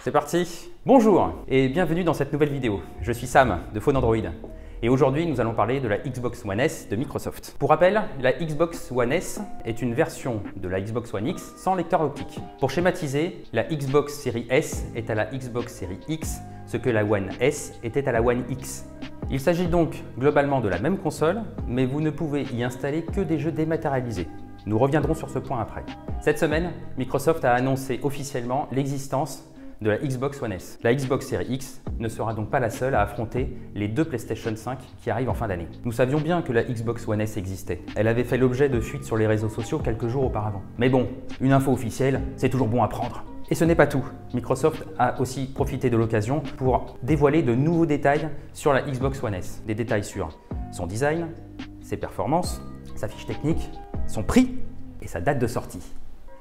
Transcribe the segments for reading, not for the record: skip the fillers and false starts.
C'est parti! Bonjour et bienvenue dans cette nouvelle vidéo. Je suis Sam de Phone Android et aujourd'hui nous allons parler de la Xbox One S de Microsoft. Pour rappel, la Xbox One S est une version de la Xbox One X sans lecteur optique. Pour schématiser, la Xbox Series S est à la Xbox Series X ce que la One S était à la One X. Il s'agit donc globalement de la même console, mais vous ne pouvez y installer que des jeux dématérialisés. Nous reviendrons sur ce point après. Cette semaine, Microsoft a annoncé officiellement l'existence de la Xbox One S. La Xbox Series X ne sera donc pas la seule à affronter les deux PlayStation 5 qui arrivent en fin d'année. Nous savions bien que la Xbox One S existait. Elle avait fait l'objet de fuites sur les réseaux sociaux quelques jours auparavant. Mais bon, une info officielle, c'est toujours bon à prendre. Et ce n'est pas tout. Microsoft a aussi profité de l'occasion pour dévoiler de nouveaux détails sur la Xbox One S. Des détails sur son design, ses performances, sa fiche technique, son prix et sa date de sortie.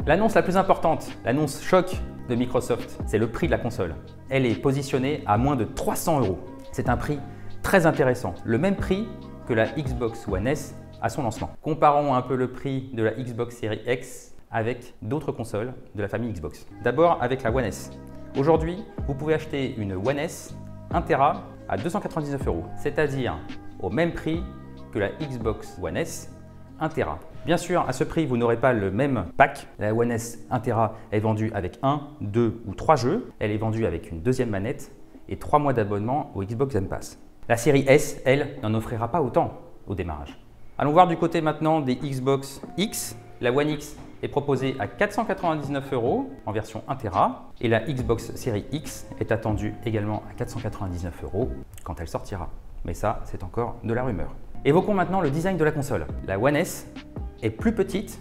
L'annonce la plus importante, l'annonce choc de Microsoft, c'est le prix de la console. Elle est positionnée à moins de 300 €. C'est un prix très intéressant, le même prix que la Xbox One S à son lancement. Comparons un peu le prix de la Xbox Series X avec d'autres consoles de la famille Xbox. D'abord avec la One S. Aujourd'hui, vous pouvez acheter une One S 1 Tera à 299 €, c'est-à-dire au même prix que la Xbox One S 1 Tera. Bien sûr, à ce prix, vous n'aurez pas le même pack. La One S 1 Tera est vendue avec 1, 2 ou 3 jeux. Elle est vendue avec une deuxième manette et 3 mois d'abonnement au Xbox Game Pass. La série S, elle, n'en offrira pas autant au démarrage. Allons voir du côté maintenant des Xbox X. La One X est proposée à 499 € en version 1 Tera et la Xbox Series X est attendue également à 499 € quand elle sortira. Mais ça, c'est encore de la rumeur. Évoquons maintenant le design de la console. La One S est plus petite,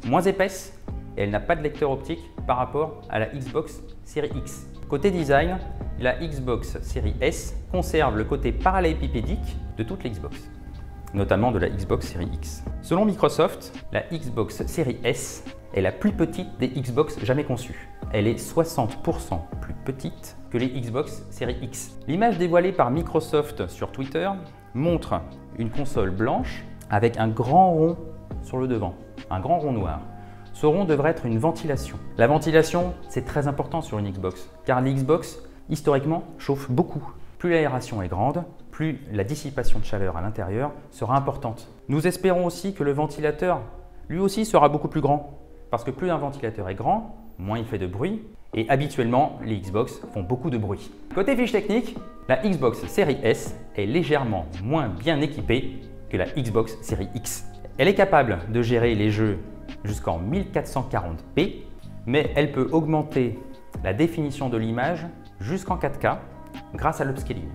moins épaisse et elle n'a pas de lecteur optique par rapport à la Xbox Series X. Côté design, la Xbox Series S conserve le côté parallélépipédique de toute l'Xbox, notamment de la Xbox Series X. Selon Microsoft, la Xbox Series S est la plus petite des Xbox jamais conçues. Elle est 60% plus petite que les Xbox Series X. L'image dévoilée par Microsoft sur Twitter montre une console blanche avec un grand rond sur le devant, un grand rond noir. Ce rond devrait être une ventilation. La ventilation, c'est très important sur une Xbox, car l'Xbox, historiquement, chauffe beaucoup. Plus l'aération est grande, plus la dissipation de chaleur à l'intérieur sera importante. Nous espérons aussi que le ventilateur, lui aussi, sera beaucoup plus grand, parce que plus un ventilateur est grand, moins il fait de bruit, et habituellement, les Xbox font beaucoup de bruit. Côté fiche technique, la Xbox Series S est légèrement moins bien équipée que la Xbox Series X. Elle est capable de gérer les jeux jusqu'en 1440p, mais elle peut augmenter la définition de l'image jusqu'en 4K grâce à l'upscaling.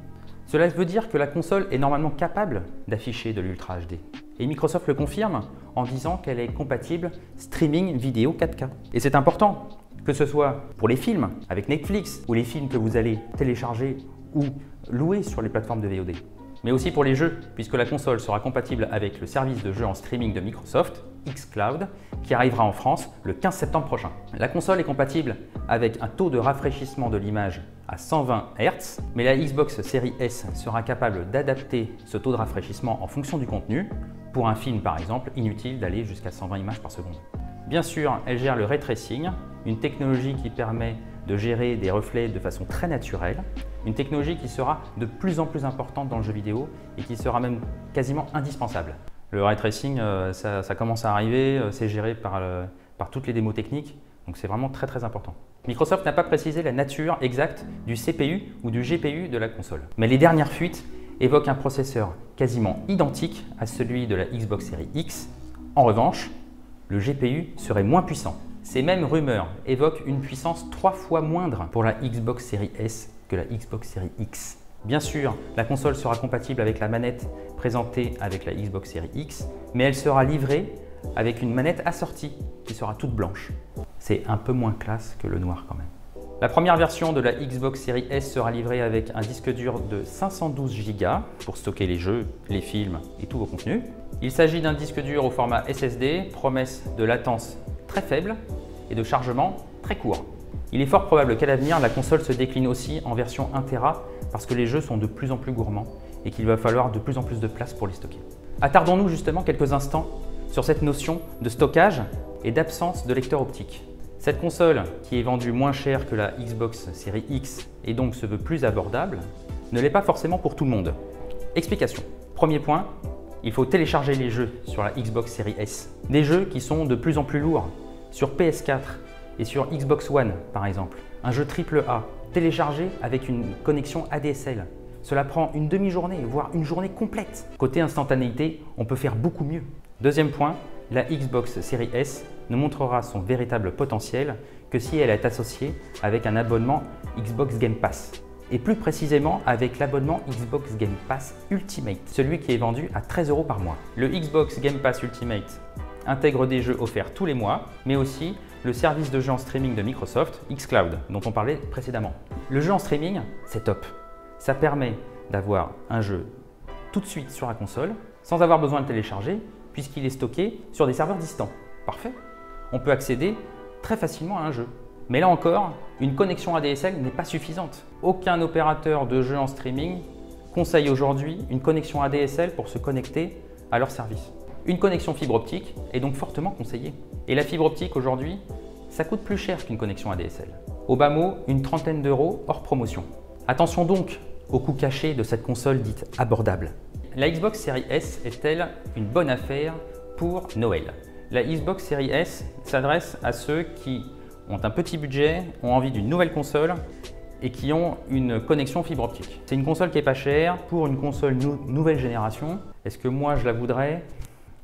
Cela veut dire que la console est normalement capable d'afficher de l'Ultra HD. Et Microsoft le confirme en disant qu'elle est compatible streaming vidéo 4K. Et c'est important, que ce soit pour les films avec Netflix ou les films que vous allez télécharger ou louer sur les plateformes de VOD. Mais aussi pour les jeux, puisque la console sera compatible avec le service de jeux en streaming de Microsoft, xCloud, qui arrivera en France le 15 septembre prochain. La console est compatible avec un taux de rafraîchissement de l'image à 120 Hz, mais la Xbox Series S sera capable d'adapter ce taux de rafraîchissement en fonction du contenu. Pour un film par exemple, inutile d'aller jusqu'à 120 images par seconde. Bien sûr, elle gère le ray tracing, une technologie qui permet de gérer des reflets de façon très naturelle, une technologie qui sera de plus en plus importante dans le jeu vidéo et qui sera même quasiment indispensable. Le ray tracing, ça commence à arriver, c'est géré par toutes les démos techniques, donc c'est vraiment très important. Microsoft n'a pas précisé la nature exacte du CPU ou du GPU de la console, mais les dernières fuites évoquent un processeur quasiment identique à celui de la Xbox Series X. En revanche, le GPU serait moins puissant. Ces mêmes rumeurs évoquent une puissance 3 fois moindre pour la Xbox Series S que la Xbox Series X. Bien sûr, la console sera compatible avec la manette présentée avec la Xbox Series X, mais elle sera livrée avec une manette assortie qui sera toute blanche. C'est un peu moins classe que le noir quand même. La première version de la Xbox Series S sera livrée avec un disque dur de 512 Go pour stocker les jeux, les films et tous vos contenus. Il s'agit d'un disque dur au format SSD, promesse de latence très faible et de chargement très court. Il est fort probable qu'à l'avenir, la console se décline aussi en version 1 Tera parce que les jeux sont de plus en plus gourmands et qu'il va falloir de plus en plus de place pour les stocker. Attardons-nous justement quelques instants sur cette notion de stockage et d'absence de lecteur optique. Cette console, qui est vendue moins cher que la Xbox Series X et donc se veut plus abordable, ne l'est pas forcément pour tout le monde. Explication. Premier point, il faut télécharger les jeux sur la Xbox Series S. Des jeux qui sont de plus en plus lourds, sur PS4 et sur Xbox One par exemple. Un jeu AAA, téléchargé avec une connexion ADSL. Cela prend une demi-journée, voire une journée complète. Côté instantanéité, on peut faire beaucoup mieux. Deuxième point, la Xbox Series S ne montrera son véritable potentiel que si elle est associée avec un abonnement Xbox Game Pass. Et plus précisément avec l'abonnement Xbox Game Pass Ultimate, celui qui est vendu à 13 € par mois. Le Xbox Game Pass Ultimate intègre des jeux offerts tous les mois, mais aussi le service de jeu en streaming de Microsoft, xCloud, dont on parlait précédemment. Le jeu en streaming, c'est top. Ça permet d'avoir un jeu tout de suite sur la console, sans avoir besoin de télécharger, puisqu'il est stocké sur des serveurs distants. Parfait. On peut accéder très facilement à un jeu. Mais là encore, une connexion ADSL n'est pas suffisante. Aucun opérateur de jeu en streaming conseille aujourd'hui une connexion ADSL pour se connecter à leur service. Une connexion fibre optique est donc fortement conseillée. Et la fibre optique aujourd'hui, ça coûte plus cher qu'une connexion ADSL. Au bas mot, une trentaine d'euros hors promotion. Attention donc au coût caché de cette console dite abordable. La Xbox Series S est-elle une bonne affaire pour Noël? La Xbox Series S s'adresse à ceux qui ont un petit budget, ont envie d'une nouvelle console et qui ont une connexion fibre optique. C'est une console qui n'est pas chère pour une console nouvelle génération. Est-ce que moi je la voudrais?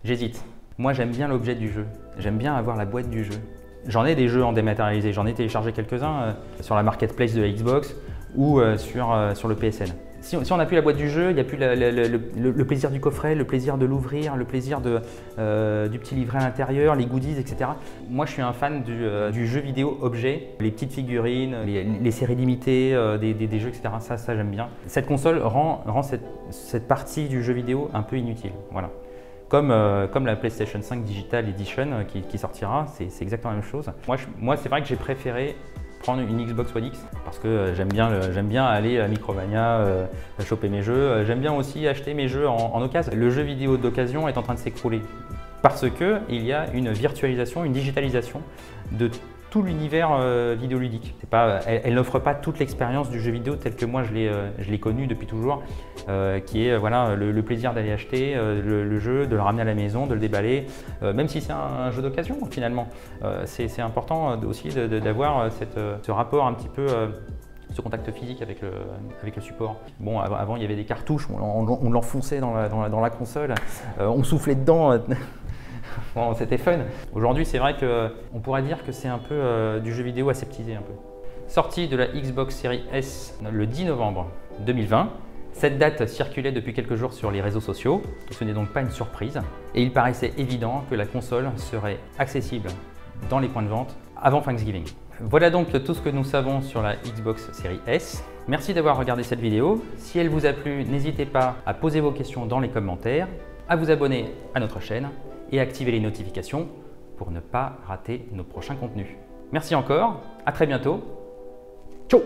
J'hésite. Moi j'aime bien l'objet du jeu, j'aime bien avoir la boîte du jeu. J'en ai des jeux en dématérialisé, j'en ai téléchargé quelques-uns sur la marketplace de la Xbox ou sur le PSN. Si on n'a plus la boîte du jeu, il n'y a plus le plaisir du coffret, le plaisir de l'ouvrir, le plaisir du petit livret à l'intérieur, les goodies, etc. Moi, je suis un fan du jeu vidéo objet, les petites figurines, les séries limitées, des jeux, etc. Ça j'aime bien. Cette console rend cette partie du jeu vidéo un peu inutile. Voilà. Comme la PlayStation 5 Digital Edition qui sortira, c'est exactement la même chose. Moi c'est vrai que j'ai préféré prendre une Xbox One X parce que j'aime bien aller à Micromania, choper mes jeux. J'aime bien aussi acheter mes jeux en occasion. Le jeu vidéo d'occasion est en train de s'écrouler parce qu'il y a une virtualisation, une digitalisation de tout l'univers vidéoludique. Elle n'offre pas toute l'expérience du jeu vidéo tel que moi je l'ai connu depuis toujours, qui est voilà, le plaisir d'aller acheter le jeu, de le ramener à la maison, de le déballer, même si c'est un jeu d'occasion finalement. C'est important aussi d'avoir ce rapport un petit peu, ce contact physique avec le support. Bon, avant il y avait des cartouches, on l'enfonçait dans la console, on soufflait dedans. Bon, c'était fun. Aujourd'hui, c'est vrai qu'on pourrait dire que c'est un peu du jeu vidéo aseptisé un peu. Sortie de la Xbox Series S le 10 novembre 2020. Cette date circulait depuis quelques jours sur les réseaux sociaux. Ce n'est donc pas une surprise. Et il paraissait évident que la console serait accessible dans les points de vente avant Thanksgiving. Voilà donc tout ce que nous savons sur la Xbox Series S. Merci d'avoir regardé cette vidéo. Si elle vous a plu, n'hésitez pas à poser vos questions dans les commentaires, à vous abonner à notre chaîne et activer les notifications pour ne pas rater nos prochains contenus. Merci encore, à très bientôt. Ciao!